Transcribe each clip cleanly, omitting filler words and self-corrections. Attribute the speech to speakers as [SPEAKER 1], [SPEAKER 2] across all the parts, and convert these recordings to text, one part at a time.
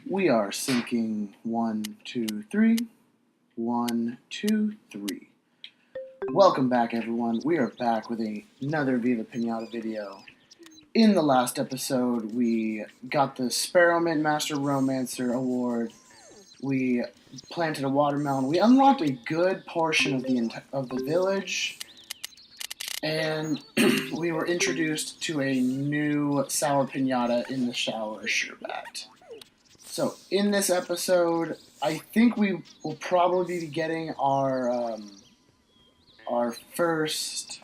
[SPEAKER 1] We are syncing 1, 2, 3. 1, 2, 3. Welcome back, everyone. We are back with another Viva Piñata video. In the last episode, we got the Sparrowmint Master Romancer Award. We planted a watermelon. We unlocked a good portion of the village. And we were introduced to a new sour piñata in the shower sherbet. So in this episode, I think we will probably be getting our first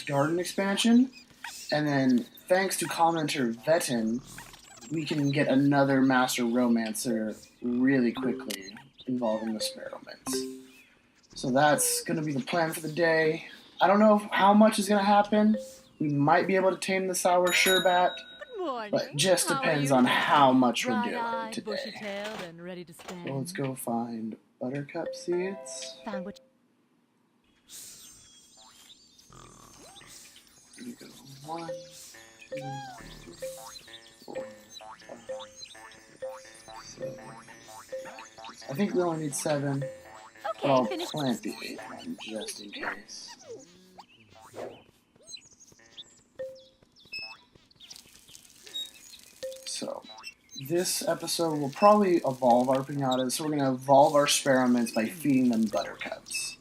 [SPEAKER 1] garden expansion, and then thanks to commenter Vetten, we can get another Master Romancer really quickly involving the Sparrowmints. So that's going to be the plan for the day. I don't know how much is going to happen. We might be able to tame the sour sherbet, but it just depends on how much we're doing today. So let's go find buttercup seeds. Here we go. 1, 2, 3, 4, 5, 6, 7. I think we only need 7. But I'll plant the 8th one just in case. So, this episode will probably evolve our piñatas. So we're going to evolve our Sparrowmints by feeding them buttercups.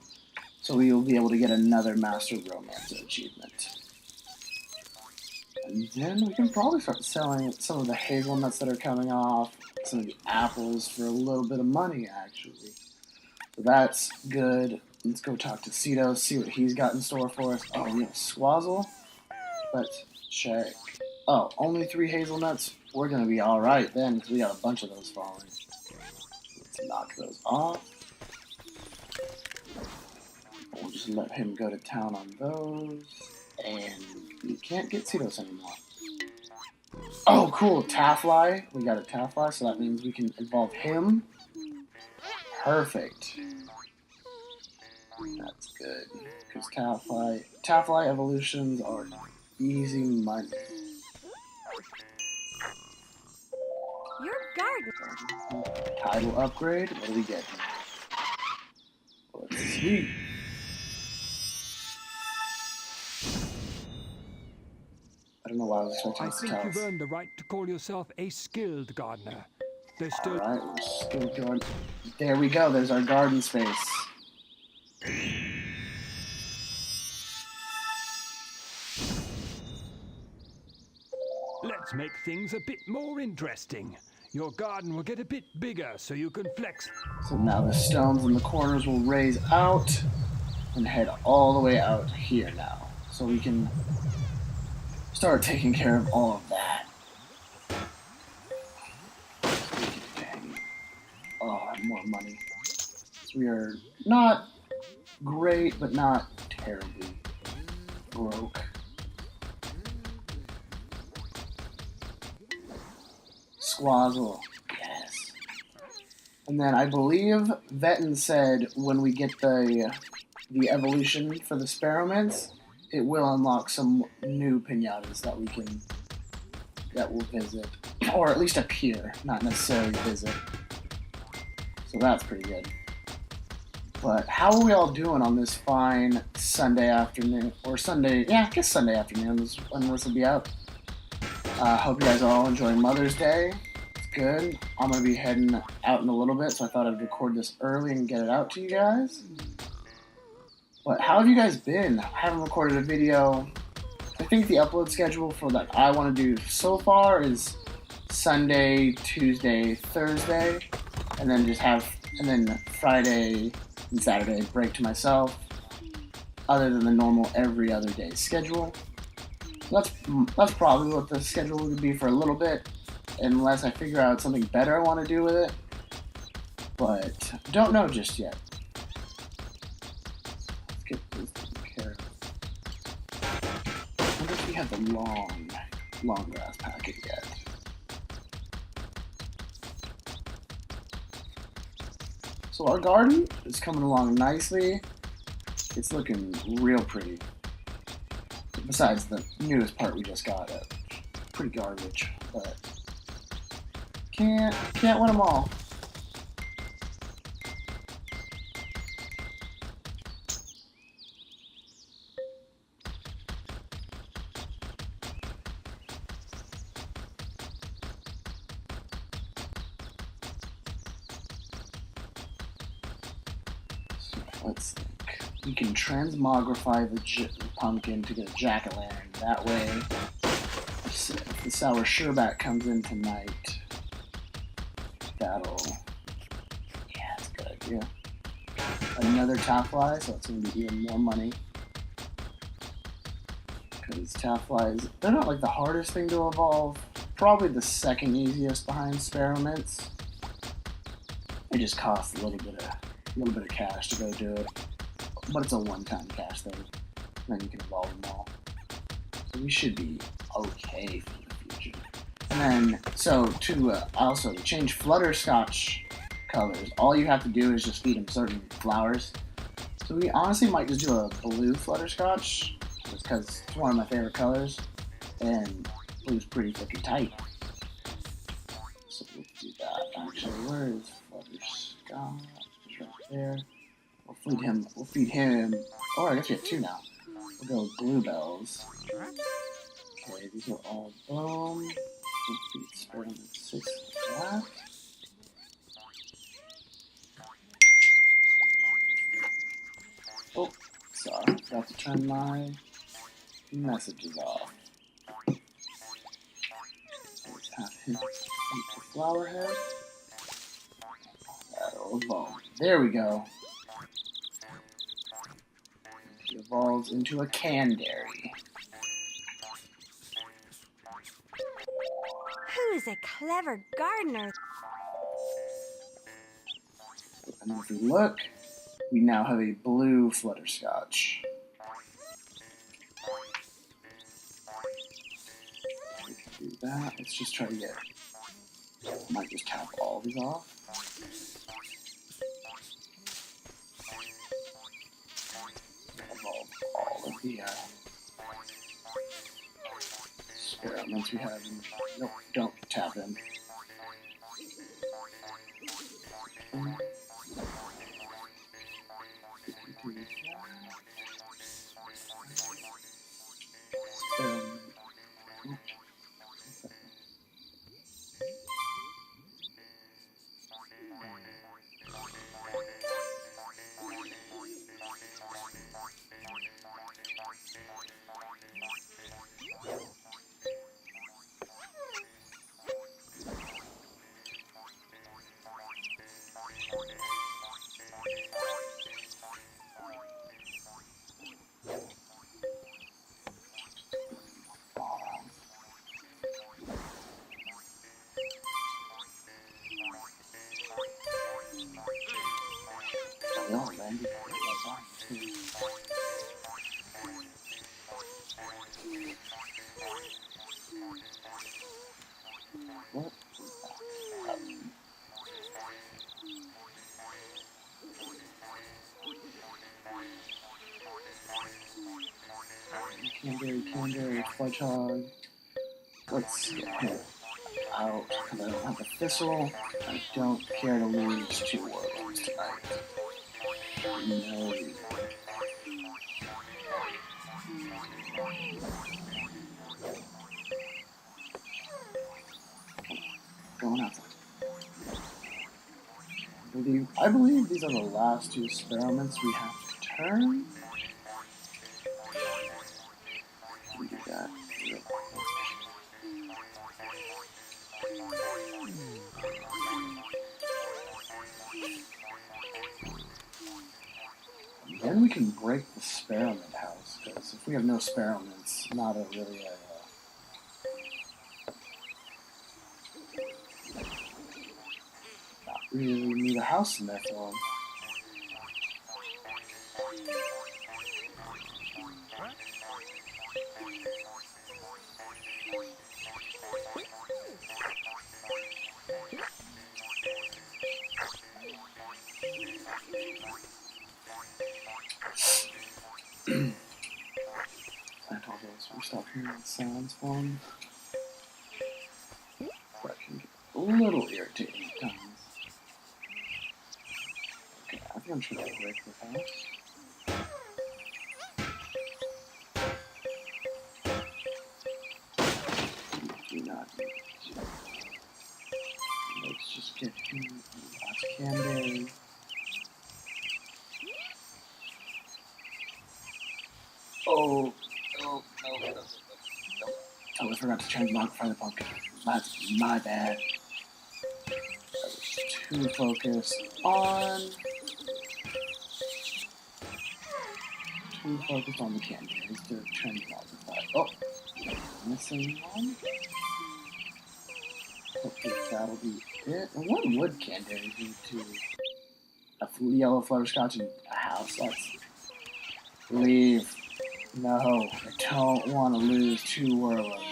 [SPEAKER 1] So we will be able to get another Master Romancer achievement. And then we can probably start selling some of the hazelnuts that are coming off, some of the apples for a little bit of money, actually. So that's good. Let's go talk to Cito, see what he's got in store for us. Oh, we have Swazzle. Let's check. Oh, only 3 hazelnuts. We're going to be alright then, because we got a bunch of those falling. Let's knock those off. We'll just let him go to town on those. And we can't get Cetos anymore. Oh, cool. Taffly. We got a Taffly, so that means we can evolve him. Perfect. That's good. Because Taffly evolutions are easy money.
[SPEAKER 2] Your garden.
[SPEAKER 1] Tidal upgrade. What do we get? Let's see. I don't know why I was expecting
[SPEAKER 3] I think you've earned the right to call yourself a skilled gardener. There's still...
[SPEAKER 1] Alright, we're skilled garden. There we go. There's our garden space.
[SPEAKER 3] Let's make things a bit more interesting. Your garden will get a bit bigger so you can flex.
[SPEAKER 1] So now the stones in the corners will raise out and head all the way out here now. So we can start taking care of all of that. Oh, more money. So we are not great, but not terribly broke. Squazzle, yes. And then I believe Vetten said when we get the evolution for the Sparrowmints, it will unlock some new piñatas that will visit, or at least appear, not necessarily visit. So that's pretty good. But how are we all doing on this fine Sunday afternoon, or Sunday? Yeah, I guess Sunday afternoon is when this will be out. Hope you guys are all enjoying Mother's Day. It's good. I'm going to be heading out in a little bit, so I thought I'd record this early and get it out to you guys. But how have you guys been? I haven't recorded a video. I think the upload schedule for that I want to do so far is Sunday, Tuesday, Thursday, and then Friday and Saturday break to myself, other than the normal every other day schedule. That's probably what the schedule would be for a little bit, unless I figure out something better I want to do with it. But don't know just yet. Let's get this taken care of. I wonder if we have the long grass packet yet. So our garden is coming along nicely. It's looking real pretty. Besides the newest part we just got it. pretty garbage, but can't win them all. So let's think. We can transmogrify the pumpkin to get a jack-o'-lantern. That way, if the sour sherbet comes in tonight, that'll... Yeah, that's a good idea. Another Taffly, so it's going to be even more money. Because Tafflies, they're not like the hardest thing to evolve. Probably the second easiest behind Sparrowmints. It just costs a little bit of cash to go do it. But it's a one-time cash thing. Then you can evolve them all. So we should be okay for the future. And then, so to also to change Flutterscotch colors, all you have to do is just feed them certain flowers. So we honestly might just do a blue Flutterscotch, just because it's one of my favorite colors, and blue's pretty freaking tight. So we'll do that. Actually, where is Flutterscotch? Right there. We'll feed him. Oh, I guess we have two now. We'll go with Bluebells. Okay, these are all boom. We'll feed Spearmint 6 of that. Oh, sorry. Forgot to turn my messages off. Let's have him eat the flower head. That'll evolve. There we go. He evolves into a Canberry.
[SPEAKER 2] Who's a clever gardener?
[SPEAKER 1] And if we look, we now have a blue Flutterscotch. We can do that. Let's just try to get... Might just tap all these off. Evolve all of the experiments we have. Nope, don't tap in. No, man. What is that? Canberry, Fudgehog. Let's get him out, because I don't have the thistle. I don't care to lose 2 warlords tonight. No. Going outside. I believe these are the last 2 experiments we have to turn. We do that. Then we can break the Sparrowmint house, because if we have no Sparrowmints, not really need a house in there for them. I apologize, we stop hearing the sounds for them. little irritating at times. Okay, I think I'm just gonna break this house. Do not need to. Let's just get him last candy. Oh, I forgot to change modify the pumpkin. That's my bad. I was too focused on the candies to change modify. Oh, missing one. Hopefully that'll be it. And what would candies do to a yellow flutterscotch in a house? Let's leave. No, I don't want to lose 2 Whirlwoods.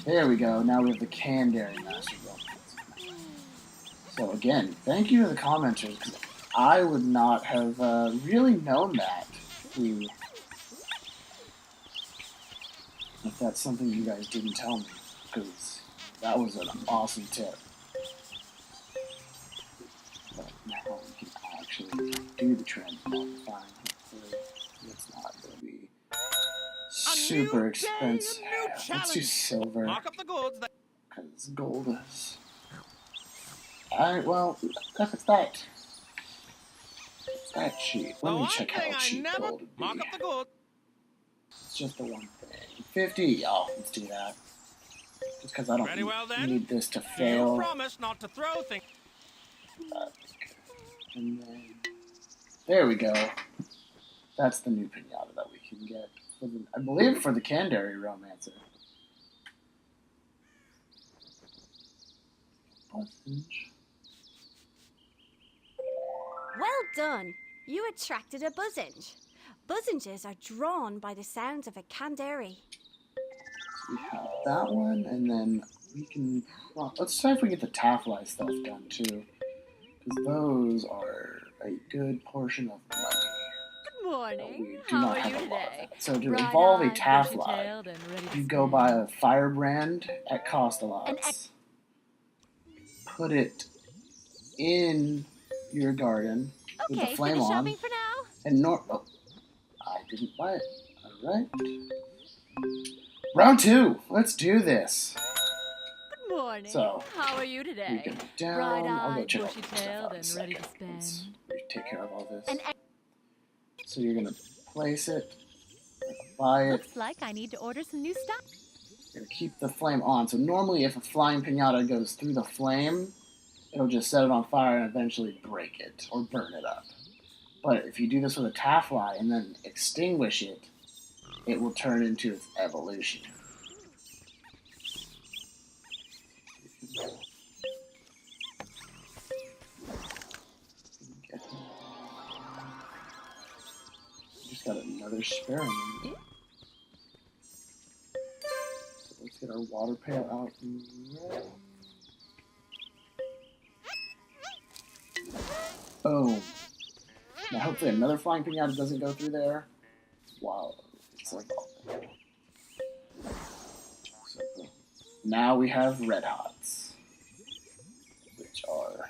[SPEAKER 1] There we go. Now we have the Canberry Master Romance. So again, thank you to the commenters, because I would not have really known that if that's something you guys didn't tell me, because that was an awesome tip. But now we can actually do the transmodifying. Hopefully it's not going to be super expensive. Let's do silver, because gold is... Alright, well, if it's that cheap. Let me check how cheap gold would be. It's just the one thing. 50. Oh, let's do that. Just because I don't need this to fail.
[SPEAKER 4] Promise not to throw things.
[SPEAKER 1] And then there we go. That's the new pinata that we can get. I believe for the Canberry Romancer. Buzzage.
[SPEAKER 2] Well done. You attracted a buzzage. Buzzinges are drawn by the sounds of a candery.
[SPEAKER 1] So we have that one, and then we can... Well, let's try if we get the Taffly stuff done, too. Because those are a good portion of money.
[SPEAKER 5] Good morning.
[SPEAKER 1] We do
[SPEAKER 5] How
[SPEAKER 1] not
[SPEAKER 5] are
[SPEAKER 1] have
[SPEAKER 5] you
[SPEAKER 1] a lot of
[SPEAKER 5] today?
[SPEAKER 1] that. So to evolve a
[SPEAKER 5] Bright-eyed,
[SPEAKER 1] Taffly,
[SPEAKER 5] bushy-tailed, and ready to
[SPEAKER 1] you go
[SPEAKER 5] spend.
[SPEAKER 1] buy a firebrand at Cost-A-Lots. Put it in your garden with the
[SPEAKER 5] Okay,
[SPEAKER 1] flame
[SPEAKER 5] finish
[SPEAKER 1] on.
[SPEAKER 5] shopping for now.
[SPEAKER 1] And oh, I didn't buy it. Alright. Round 2. Let's do this.
[SPEAKER 5] Good morning.
[SPEAKER 1] So,
[SPEAKER 5] how are you
[SPEAKER 1] We
[SPEAKER 5] today?
[SPEAKER 1] go down. I'll go
[SPEAKER 5] Bright-eyed,
[SPEAKER 1] check all this stuff
[SPEAKER 5] bushy-tailed,
[SPEAKER 1] out in a
[SPEAKER 5] and ready to
[SPEAKER 1] second. Let's
[SPEAKER 5] spend.
[SPEAKER 1] take care of all this.
[SPEAKER 5] And
[SPEAKER 1] So you're going to place it. Buy it.
[SPEAKER 5] looks like I need to order some new stuff.
[SPEAKER 1] You're going to keep the flame on. So normally if a flying pinata goes through the flame, it'll just set it on fire and eventually break it or burn it up. But if you do this with a Taffly and then extinguish it, it will turn into its evolution. Just got another sparrow. So let's get our water pail out and ready. Boom. Now hopefully another flying pinata doesn't go through there. Wow, it's like all there. So boom. Now we have red hots, which are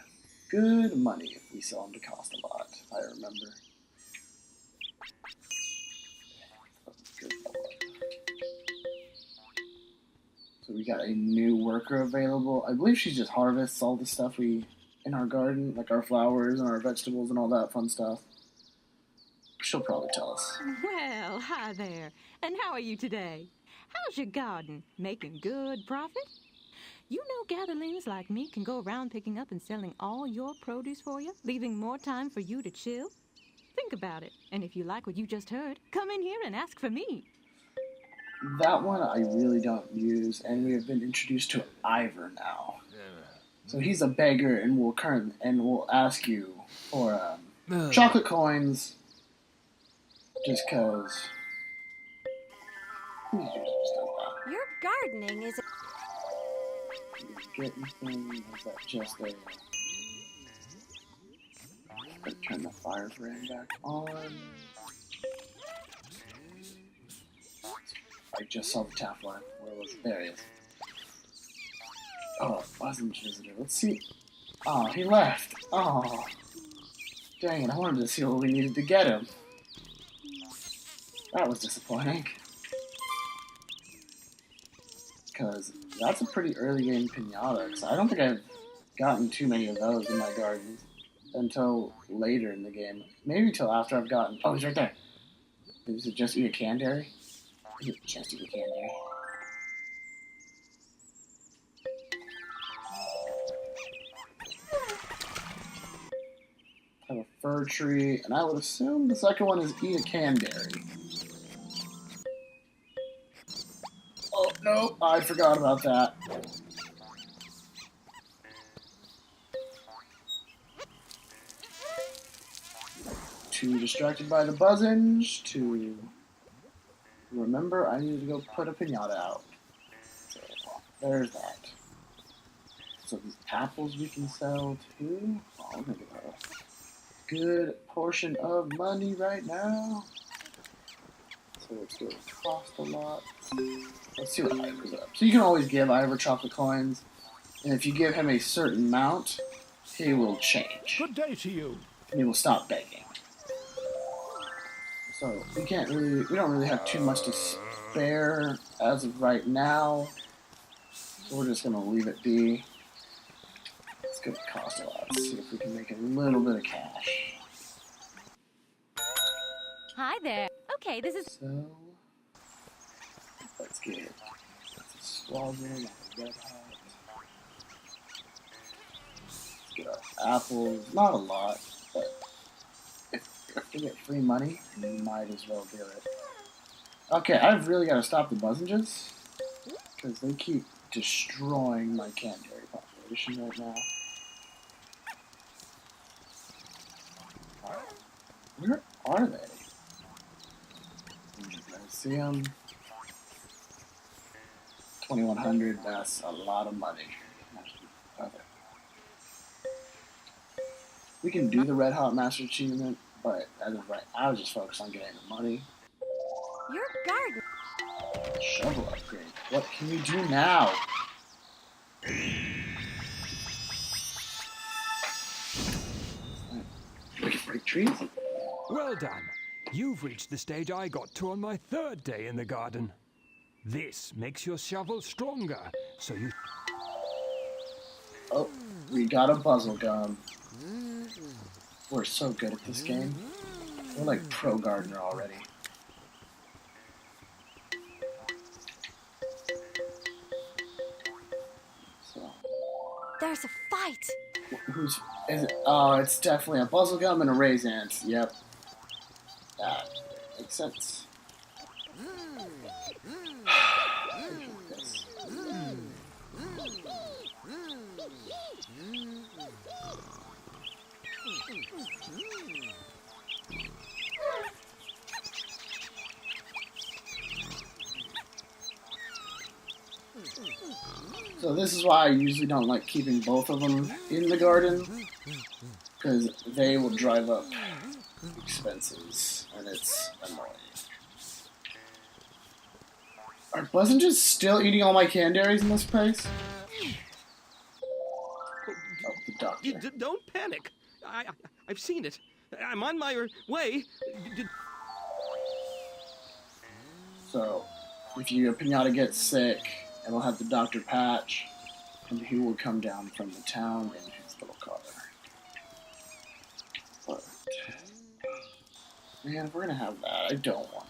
[SPEAKER 1] good money if we sell them to Cost-A-Lot, I remember. Good luck. So we got a new worker available. I believe she just harvests all the stuff we in our garden, like our flowers and our vegetables and all that fun stuff. She'll probably tell us.
[SPEAKER 6] Well, hi there. And how are you today? How's your garden? Making good profit? You know gatherlings like me can go around picking up and selling all your produce for you, leaving more time for you to chill? Think about it. And if you like what you just heard, come in here and ask for me.
[SPEAKER 1] That one I really don't use, and we have been introduced to Ivor now. So he's a beggar, and we'll ask you for chocolate coins, just cause.
[SPEAKER 2] Your gardening is...
[SPEAKER 1] Get anything? Is that just a? Gonna turn the fire frame back on. I just saw the tap line. Where was it? There he is. Oh, Buzzing's visitor. Let's see. Oh, he left. Oh. Dang it, I wanted to see what we needed to get him. That was disappointing. Because that's a pretty early game Piñata. Because I don't think I've gotten too many of those in my gardens until later in the game. Maybe till after I've gotten... Oh, he's right there. Is it just eat a canberry? Is it just eat a canberry? I have a fir tree, and I would assume the second one is eat a canberry. Oh, no, I forgot about that. Too distracted by the buzzings to remember I needed to go put a piñata out. So, there's that. So these apples we can sell too. Oh, I'm gonna get a good portion of money right now. So it's going to cost a lot. Let's see what Ivor's up. So you can always give Ivor chocolate coins, and if you give him a certain amount, he will change.
[SPEAKER 3] Good day to you.
[SPEAKER 1] And he will stop begging. So we don't really have too much to spare as of right now. So we're just gonna leave it be. It's gonna cost a lot. Let's see if we can make a little bit of cash.
[SPEAKER 5] Hi there. Okay, this is.
[SPEAKER 1] So let's get a squabbling and a red hot. Let's get our apples. Not a lot, but if we get free money, we might as well do it. Okay, I've really got to stop the buzzinges because they keep destroying my canberry population right now. Where are they? I see them. 2,100. That's a lot of money. Okay. We can do the Red Hot Master Achievement, but as of right, I was just focused on getting the money.
[SPEAKER 2] Your garden.
[SPEAKER 1] Shovel upgrade. What can we do now? We can break trees.
[SPEAKER 3] Well done. You've reached the stage I got to on my 3rd day in the garden. This makes your shovel stronger, so you...
[SPEAKER 1] Oh, we got a puzzle gum. We're so good at this game. We're like pro gardener already. So,
[SPEAKER 2] There's a fight.
[SPEAKER 1] who's is it? Oh, it's definitely a puzzle gum and a raisin. Yep, that makes sense. So this is why I usually don't like keeping both of them in the garden, because they will drive up expenses, and it's annoying. Are Buzzinges still eating all my canberries in this place? Oh, the doctor.
[SPEAKER 4] Don't panic. I've seen it. I'm on my way.
[SPEAKER 1] So, if your Piñata gets sick, it'll have the doctor patch, and he will come down from the town in his little car. But, man, if we're gonna have that, I don't want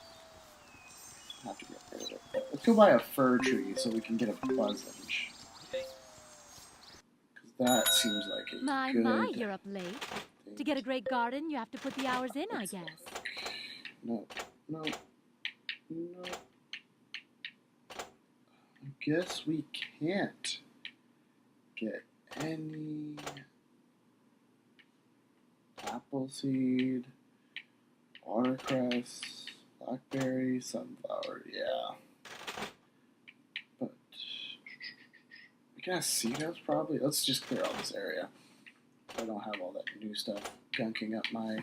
[SPEAKER 1] to have to get rid of it. But let's go buy a fir tree so we can get a buzzinge. Because that seems like a
[SPEAKER 5] My,
[SPEAKER 1] good
[SPEAKER 5] you're up late.
[SPEAKER 1] thing.
[SPEAKER 5] To get a great garden, you have to put the hours in, I guess.
[SPEAKER 1] No. I guess we can't get any apple seed, watercress, blackberry, sunflower, yeah. But we can have seed herbs probably. Let's just clear all this area. I don't have all that can do stuff, gunking up my,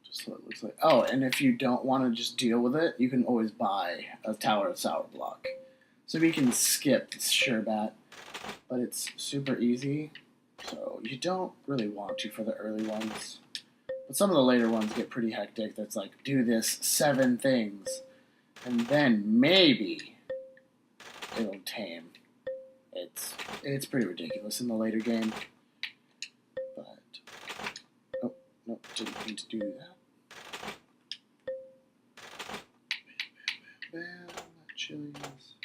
[SPEAKER 1] just so it looks like, oh, and if you don't want to just deal with it, you can always buy a Tower of Sour block. So we can skip the Sherbet, but it's super easy, so you don't really want to for the early ones. But some of the later ones get pretty hectic. That's like, do this 7 things, and then maybe it'll tame. It's pretty ridiculous in the later game. But oh no, didn't mean to do that. Bam, chilies.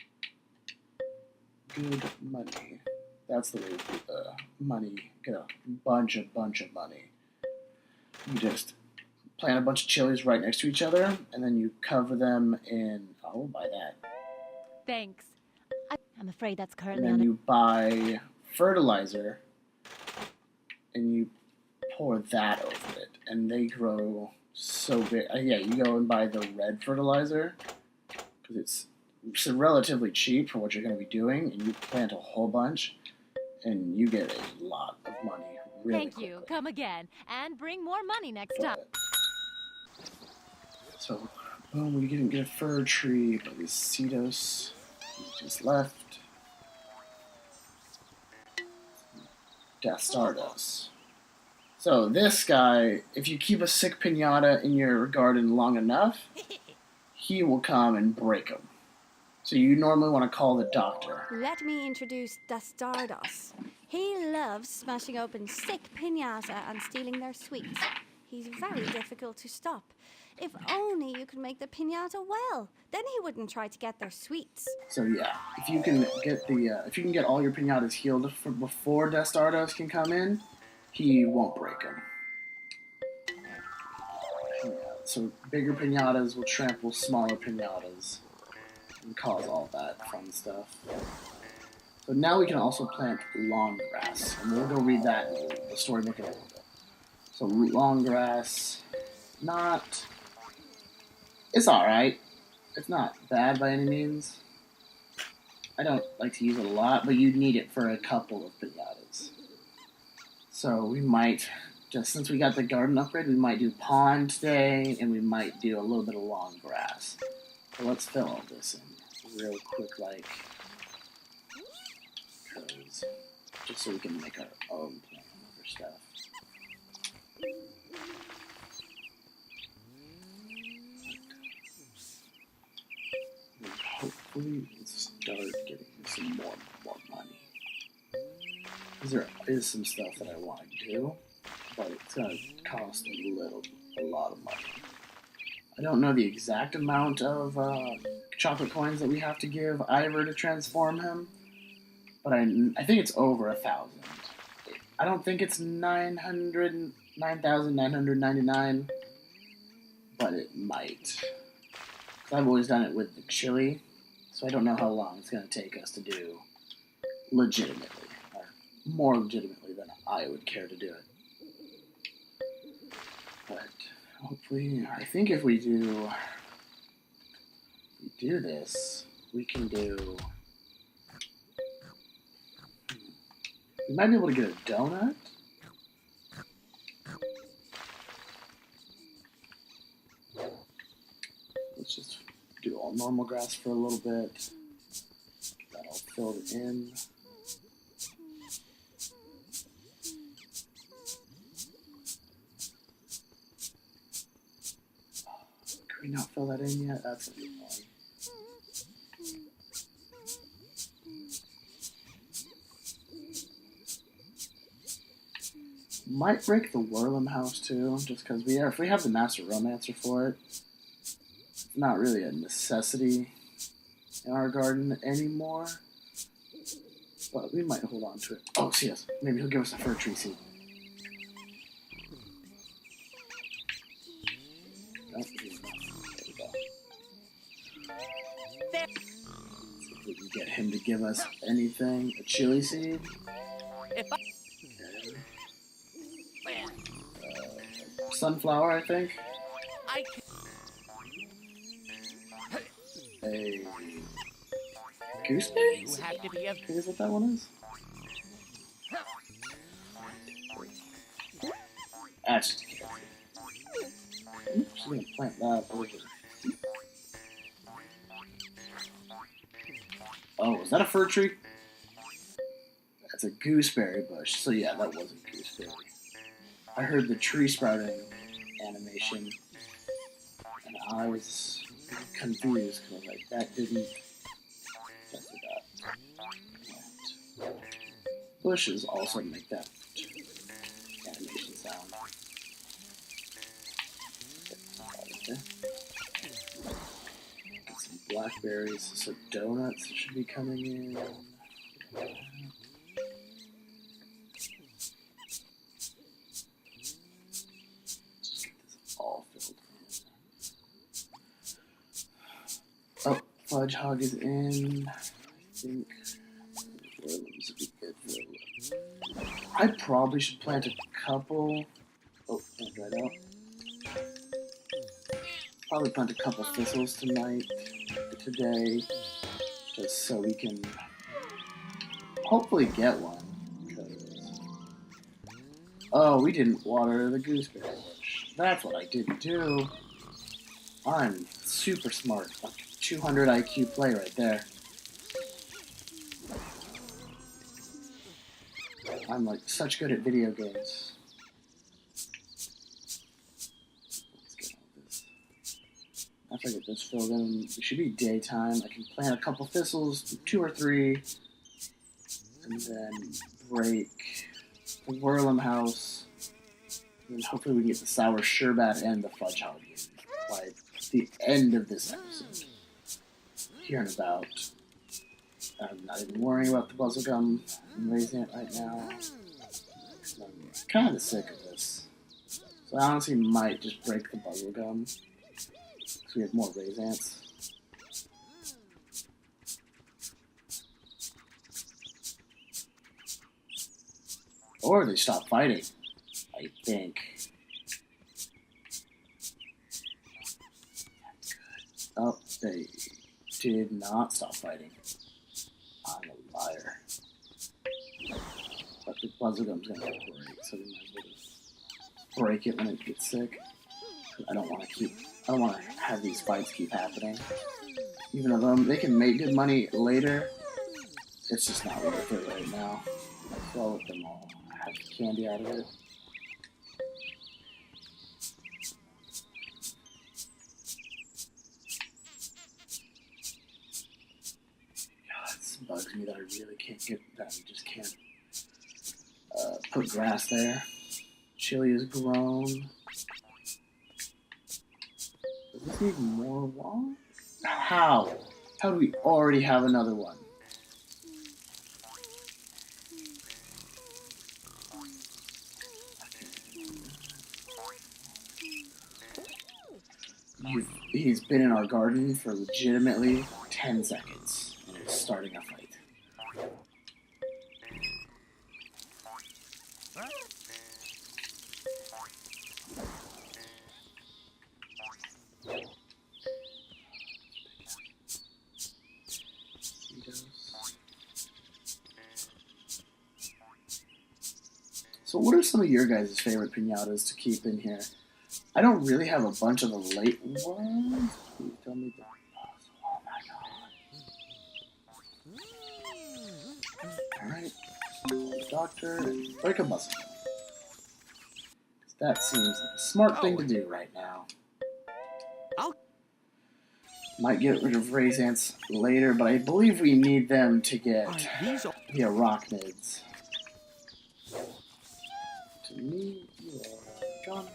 [SPEAKER 1] Good money. That's the way to do the money. Get a bunch of money. You just plant a bunch of chilies right next to each other, and then you cover them in. Oh, buy that.
[SPEAKER 5] Thanks. I'm afraid that's
[SPEAKER 1] And
[SPEAKER 5] currently
[SPEAKER 1] then
[SPEAKER 5] on.
[SPEAKER 1] you buy fertilizer, and you pour that over it, and they grow so big. Yeah, you go and buy the red fertilizer because it's relatively cheap for what you're going to be doing, and you plant a whole bunch, and you get a lot of money really
[SPEAKER 5] Thank
[SPEAKER 1] quickly.
[SPEAKER 5] you. Come again and bring more money next time.
[SPEAKER 1] So, boom, we didn't get a fir tree, but the Cetos just left. Death Stardust. So this guy, if you keep a sick pinata in your garden long enough, he will come and break them. So you normally want to call the doctor.
[SPEAKER 2] Let me introduce Dastardos. He loves smashing open sick piñata and stealing their sweets. He's very difficult to stop. If only you could make the piñata well, then he wouldn't try to get their sweets.
[SPEAKER 1] So yeah, if you can get all your piñatas healed before Death Stardust can come in, he won't break them. Yeah, so bigger piñatas will trample smaller piñatas and cause all that fun stuff. So now we can also plant long grass, and we'll go read that in the storybook in a little bit. So long grass, it's alright. It's not bad by any means. I don't like to use it a lot, but you need it for a couple of piñatas. So we might, just since we got the garden upgrade, we might do pond today, and we might do a little bit of long grass. So let's fill all this in real quick, like, just so we can make our own plan for stuff. And hopefully we can start getting some more money. Because there is some stuff that I want to do, but it's going to cost a lot of money. I don't know the exact amount of chocolate coins that we have to give Ivor to transform him, but I think it's over 1,000. I don't think it's 9,999, but it might. I've always done it with the chili, so I don't know how long it's going to take us to do legitimately, or more legitimately than I would care to do it. But hopefully, I think if we do this, we can do. We might be able to get a donut. Let's just do all normal grass for a little bit. Get that all filled in. Can we not fill that in yet? That's gonna be annoying. Might break the Whirlum house too, just because if we have the Master Romancer for it, it's not really a necessity in our garden anymore. But we might hold on to it. Oh, see us. Maybe he'll give us a fir tree seed. Nope, he's not. There we go. See if we can get him to give us anything. A chili seed. Sunflower, I think. A gooseberry?
[SPEAKER 4] You have to be a
[SPEAKER 1] Is what that one is? That's just a carrot. I'm just gonna plant that over. Oh, is that a fir tree? That's a gooseberry bush. So yeah, that was a gooseberry. I heard the tree sprouting animation, and I was confused because I was like, that didn't. I forgot. Bushes also make that animation sound. Okay. Get some blackberries, so donuts should be coming in. Just get this all filled in. Oh, fudge hog is in. I think worms would be good for. I probably should plant a couple. Oh, that dried out. Probably plant a couple thistles today, just so we can hopefully get one. Because... oh, we didn't water the gooseberry bush. That's what I didn't do. I'm super smart. Like 200 IQ play right there. I'm like such good at video games. After I get this filled in, it should be daytime. I can plant a couple thistles, 2 or 3, and then break the Whirlum house. And hopefully we can get the sour sherbet and the fudge hog in by the end of this episode. Here and about. I'm not even worrying about the bubblegum. I'm raising it right now. I'm kind of sick of this. So I honestly might just break the bubblegum. So we have more raisins. Or they stop fighting, I think. Oh, they did not stop fighting. I'm a liar. But the bubblegum's gonna break, so we might as well just break it when it gets sick. I don't want to have these fights keep happening. Even though they can make good money later, it's just not worth it right now. So I'll let them all have the candy out of it. God, this bugs me that I really can't get that. I just can't put grass there. Chili is grown. Does this need more wall? How? How do we already have another one? He's been in our garden for legitimately 10 seconds, and it's starting a fight. So what are some of your guys' favorite piñatas to keep in here? I don't really have a bunch of the late ones. Please tell me the... oh my god. Alright. Call the doctor and break a muscle. That seems like a smart thing to do right now. Might get rid of raisins later, but I believe we need them to get the arachnids. To me, you are gone.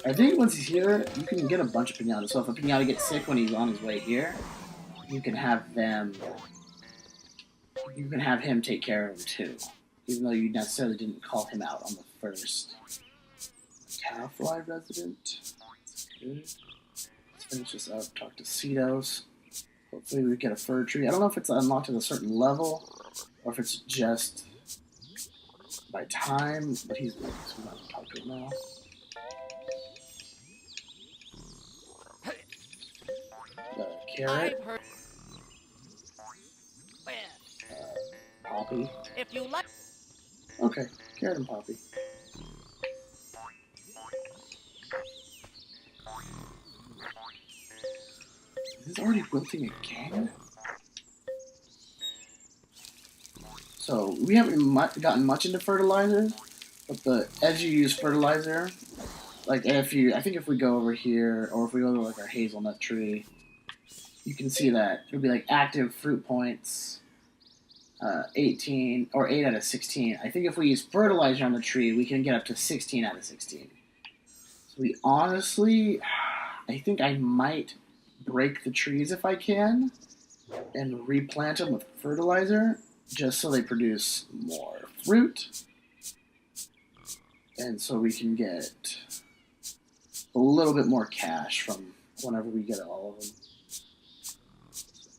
[SPEAKER 1] I think once he's here, you can get a bunch of piñatas. So if a piñata gets sick when he's on his way here, you can have them. You can have him take care of him too, even though you necessarily didn't call him out on the first Calfly resident. That's good. Let's finish this up. Talk to Cedos. Hopefully we get a fir tree. I don't know if it's unlocked at a certain level, or if it's just by time, but he's good, so we might as well talk to him now. The carrot. Poppy.
[SPEAKER 7] If you like.
[SPEAKER 1] Okay, carrot and poppy. Is this already wilting again? So, we haven't gotten much into fertilizer, but as you use fertilizer, like I think if we go over here, or if we go to like our hazelnut tree, you can see that it'll be like active fruit points, 18, or 8 out of 16. I think if we use fertilizer on the tree, we can get up to 16 out of 16. So we honestly, I think I might break the trees if I can, and replant them with fertilizer, just so they produce more fruit, and so we can get a little bit more cash from whenever we get all of them.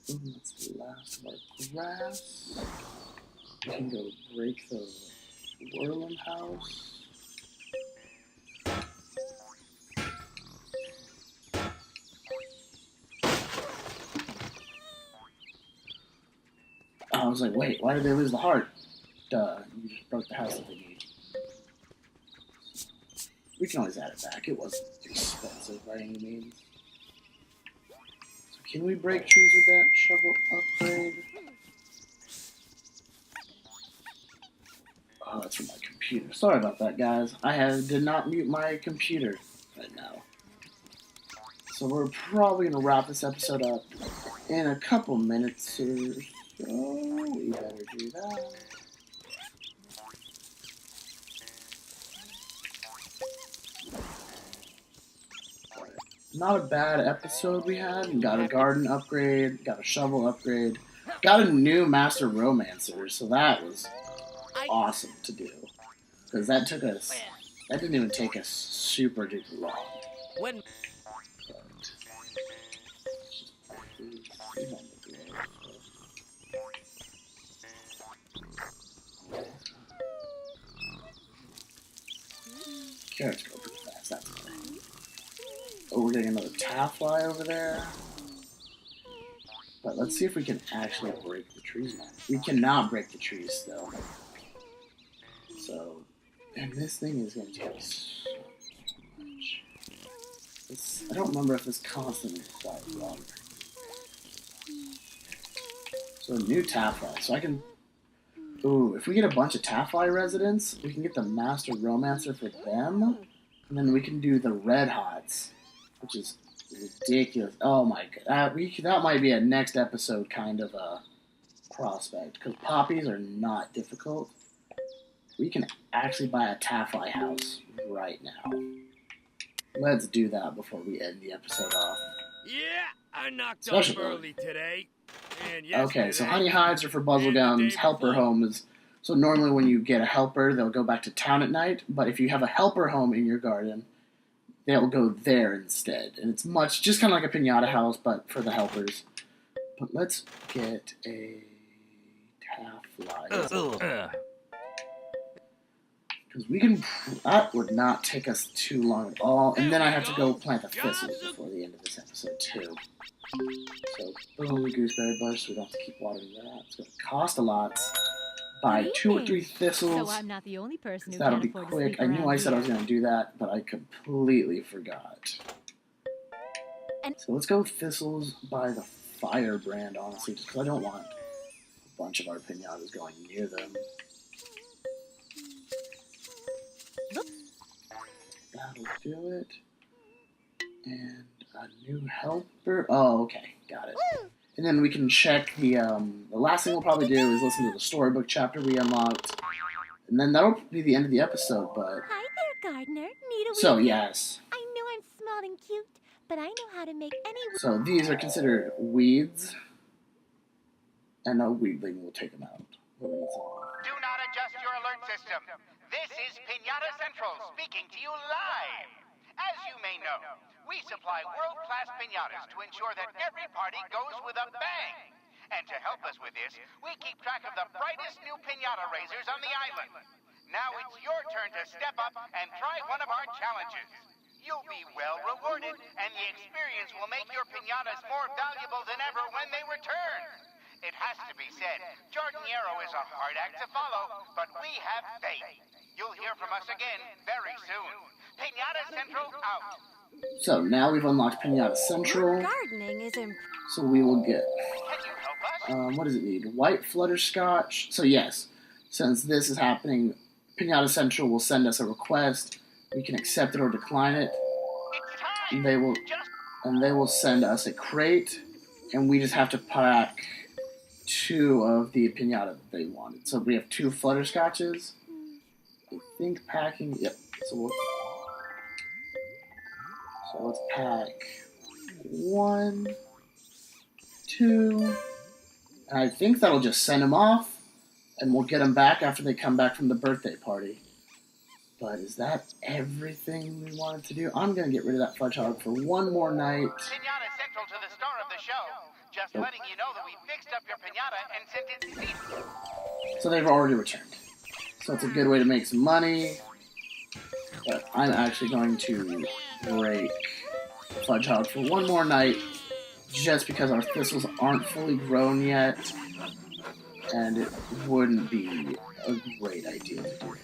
[SPEAKER 1] So, that's the last of our grass. We can go break the whirling house. I was like, wait, why did they lose the heart? Duh, you just broke the house that they need. We can always add it back. It wasn't expensive by any means. So can we break trees with that shovel upgrade? Oh, that's from my computer. Sorry about that, guys. Did not mute my computer right now. So we're probably going to wrap this episode up in a couple minutes or so. We better do that. Not a bad episode we had. Got a garden upgrade, got a shovel upgrade, got a new master romancer, so that was awesome to do. Because that didn't even take us super duper long.
[SPEAKER 4] When
[SPEAKER 1] Carrots go pretty fast, that's better. Oh, we're getting another taffly over there. But let's see if we can actually break the trees now. We cannot break the trees still. So, and this thing is going to take so much. I don't remember if this constantly flies longer. So, new taffly. So I can... Ooh, if we get a bunch of taffly residents, we can get the master romancer for them. And then we can do the red hots, which is ridiculous. Oh my god, that might be a next episode kind of a prospect, because poppies are not difficult. We can actually buy a taffly house right now. Let's do that before we end the episode off.
[SPEAKER 4] yeah, I knocked
[SPEAKER 1] Special
[SPEAKER 4] off early today. And
[SPEAKER 1] Okay, so
[SPEAKER 4] yesterday,
[SPEAKER 1] honey hives are for Buzzlegums.
[SPEAKER 4] and the day
[SPEAKER 1] Helper
[SPEAKER 4] before.
[SPEAKER 1] home is... So normally when you get a helper, they'll go back to town at night. But if you have a helper home in your garden, they'll go there instead. And it's just kind of like a Piñata house, but for the helpers. But let's get a taffly. Because we can... That would not take us too long at all. And then I have to go plant the thistles before the end of this episode, too. So, boom, gooseberry bush, so we don't have to keep watering that. It's going to cost a lot. Buy 2 or 3 thistles.
[SPEAKER 5] So I'm not the only person who
[SPEAKER 1] That'll
[SPEAKER 5] can't
[SPEAKER 1] be
[SPEAKER 5] afford to
[SPEAKER 1] quick.
[SPEAKER 5] sleep
[SPEAKER 1] I knew
[SPEAKER 5] around
[SPEAKER 1] I said I was
[SPEAKER 5] here.
[SPEAKER 1] going to do that, but I completely forgot.
[SPEAKER 5] And-
[SPEAKER 1] So let's go thistles by the firebrand, honestly, just because I don't want a bunch of our piñatas going near them. That'll do it. And a new helper. Oh, okay. Got it. And then we can check the last thing we'll probably do is listen to the storybook chapter we unlocked. And then that'll be the end of the episode, but...
[SPEAKER 5] Hi there, gardener. Need a
[SPEAKER 1] So,
[SPEAKER 5] weed?
[SPEAKER 1] yes.
[SPEAKER 5] I know I'm small and cute, but I know how to make any...
[SPEAKER 1] So these are considered weeds. And a weedling will take them out.
[SPEAKER 7] Do not adjust your alert system. This is Piñata Central speaking to you live. As you may know, we supply world-class piñatas to ensure that every party goes with a bang. And to help us with this, we keep track of the brightest new piñata raisers on the island. Now it's your turn to step up and try one of our challenges. You'll be well rewarded, and the experience will make your piñatas more valuable than ever when they return. It has to to be said. Jardinero is a hard act to follow, but we have faith. You'll hear from us again very soon. Piñata Central out.
[SPEAKER 1] So now we've unlocked Piñata Central.
[SPEAKER 2] Gardening is
[SPEAKER 1] So we will get,
[SPEAKER 7] Can you help us?
[SPEAKER 1] what does it need? White Flutterscotch. So yes, since this is happening, Piñata Central will send us a request. We can accept it or decline it.
[SPEAKER 7] It's time.
[SPEAKER 1] And they will send us a crate, and we just have to pack 2 of the piñata that they wanted. So we have 2 Flutterscotches. I think packing, yep. So let's pack 1, 2, and I think that'll just send them off, and we'll get them back after they come back from the birthday party. But is that everything we wanted to do? I'm going to get rid of that fudge hog for one more night.
[SPEAKER 7] Piñata Central to the star of the show. Just letting you know that we fixed up your piñata and sent it safe.
[SPEAKER 1] So they've already returned. So it's a good way to make some money. But I'm actually going to break fudge hog for one more night, just because our thistles aren't fully grown yet, and it wouldn't be a great idea to do.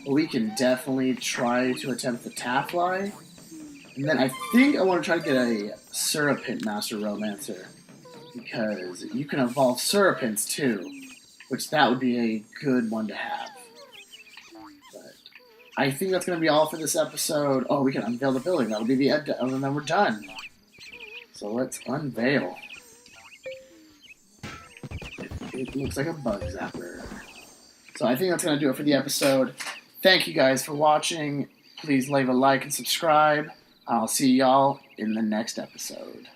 [SPEAKER 1] But we can definitely try to attempt the Taffly, and then I think I want to try to get a Suripint Master Romancer, because you can evolve Suripints too, which that would be a good one to have. But I think that's going to be all for this episode. Oh, we can unveil the building. That'll be the end, and then we're done. So let's unveil. It looks like a bug zapper. So I think that's going to do it for the episode. Thank you guys for watching. Please leave a like and subscribe. I'll see y'all in the next episode.